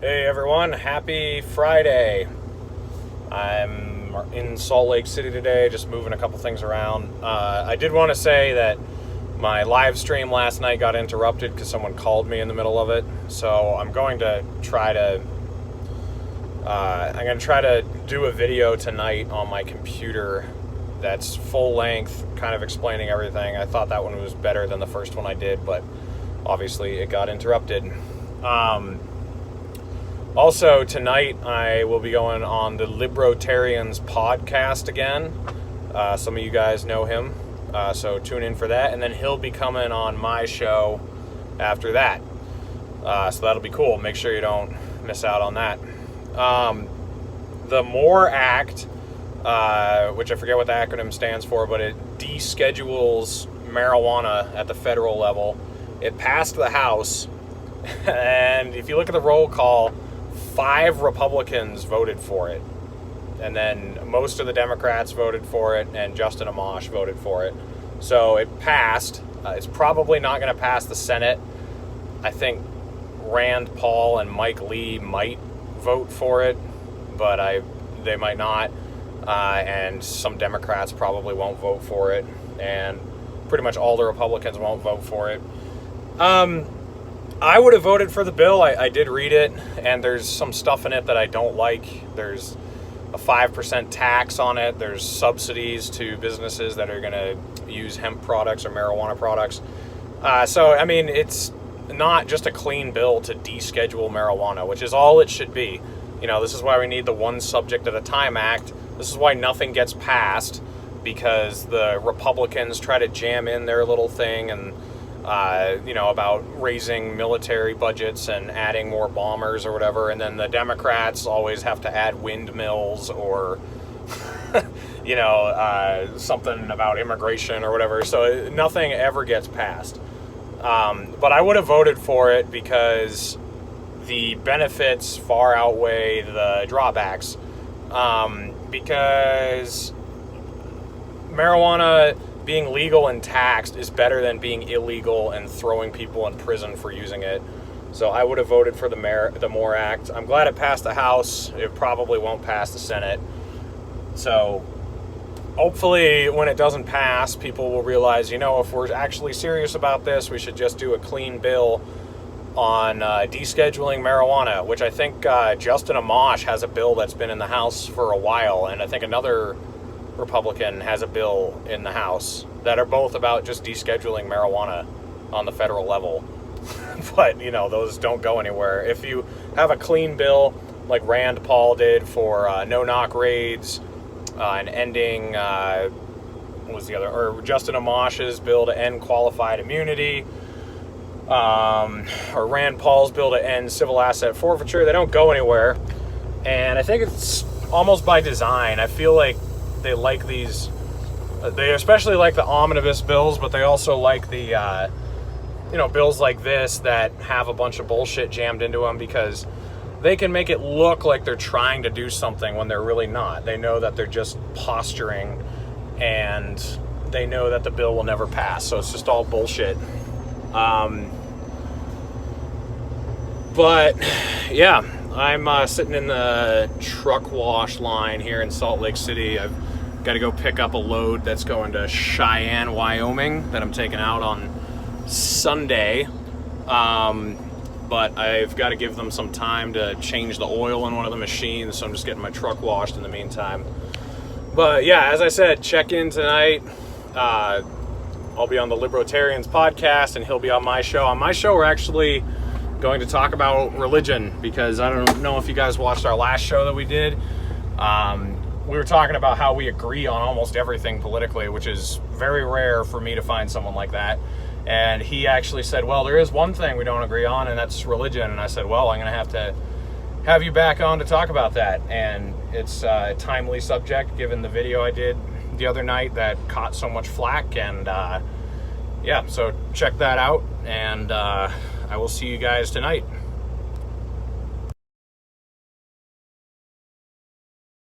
Hey everyone, happy Friday. I'm in Salt Lake City today, just moving a couple things around. I did want to say that my live stream last night got interrupted because someone called me in the middle of it. So I'm going to try to do a video tonight on my computer that's full length, kind of explaining everything. I thought that one was better than the first one I did, but obviously it got interrupted. Also, tonight I will be going on the Libertarians podcast again. Some of you guys know him, so tune in for that. And then he'll be coming on my show after that. So that'll be cool. Make sure you don't miss out on that. The MORE Act, which I forget what the acronym stands for, but it deschedules marijuana at the federal level. It passed the House, and if you look at the roll call, 5 Republicans voted for it, and then most of the Democrats voted for it, and Justin Amash voted for it. So it passed. It's probably not going to pass the Senate. I think Rand Paul and Mike Lee might vote for it, but they might not. And some Democrats probably won't vote for it, and pretty much all the Republicans won't vote for it. I would have voted for the bill. I did read it, and there's some stuff in it that I don't like. There's a 5% tax on it. There's subsidies to businesses that are going to use hemp products or marijuana products. So, I mean, it's not just a clean bill to deschedule marijuana, which is all it should be. You know, this is why we need the One Subject at a Time Act. This is why nothing gets passed, because the Republicans try to jam in their little thing and about raising military budgets and adding more bombers or whatever, and then the Democrats always have to add windmills or, something about immigration or whatever, so nothing ever gets passed. But I would have voted for it because the benefits far outweigh the drawbacks, because marijuana being legal and taxed is better than being illegal and throwing people in prison for using it. So I would have voted for the MORE Act. I'm glad it passed the House. It probably won't pass the Senate. So hopefully when it doesn't pass, people will realize, if we're actually serious about this, we should just do a clean bill on descheduling marijuana, which I think Justin Amash has a bill that's been in the House for a while, and I think another Republican has a bill in the House that are both about just descheduling marijuana on the federal level. But, those don't go anywhere. If you have a clean bill like Rand Paul did for no-knock raids and ending, Justin Amash's bill to end qualified immunity, or Rand Paul's bill to end civil asset forfeiture, they don't go anywhere. And I think it's almost by design. I feel like they like these, they especially like the omnibus bills, but they also like the, bills like this that have a bunch of bullshit jammed into them, because they can make it look like they're trying to do something when they're really not. They know that they're just posturing, and they know that the bill will never pass, so it's just all bullshit. But, yeah, I'm sitting in the truck wash line here in Salt Lake City. I've got to go pick up a load that's going to Cheyenne, Wyoming, that I'm taking out on Sunday. But I've got to give them some time to change the oil in one of the machines, so I'm just getting my truck washed in the meantime. But yeah, as I said, check in tonight. I'll be on the Libertarians podcast, and he'll be on my show. On my show, we're actually going to talk about religion, because I don't know if you guys watched our last show that we did. We were talking about how we agree on almost everything politically, which is very rare for me to find someone like that. And he actually said, well, there is one thing we don't agree on, and that's religion. And I said, well, I'm going to have you back on to talk about that. And it's a timely subject, given the video I did the other night that caught so much flack. And so check that out, and I will see you guys tonight.